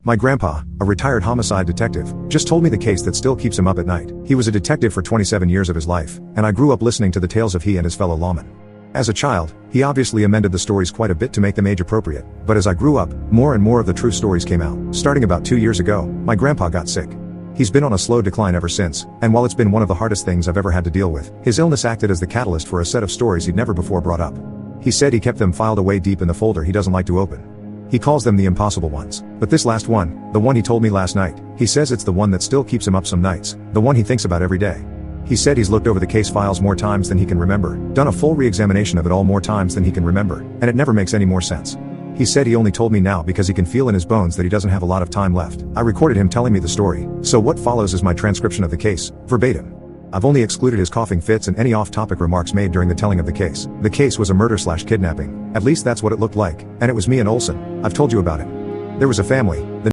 My grandpa, a retired homicide detective, just told me the case that still keeps him up at night. He was a detective for 27 years of his life, and I grew up listening to the tales of he and his fellow lawmen. As a child, he obviously amended the stories quite a bit to make them age appropriate, but as I grew up, more and more of the true stories came out. Starting about 2 years ago, my grandpa got sick. He's been on a slow decline ever since, and while it's been one of the hardest things I've ever had to deal with, his illness acted as the catalyst for a set of stories he'd never before brought up. He said he kept them filed away deep in the folder he doesn't like to open. He calls them the impossible ones. But this last one, the one he told me last night, he says it's the one that still keeps him up some nights, the one he thinks about every day. He said he's looked over the case files more times than he can remember, done a full re-examination of it all more times than he can remember, and it never makes any more sense. He said he only told me now because he can feel in his bones that he doesn't have a lot of time left. I recorded him telling me the story, so what follows is my transcription of the case, verbatim. I've only excluded his coughing fits and any off-topic remarks made during the telling of the case. The case was a murder/kidnapping, at least that's what it looked like, and it was me and Olson. I've told you about him. There was a family, the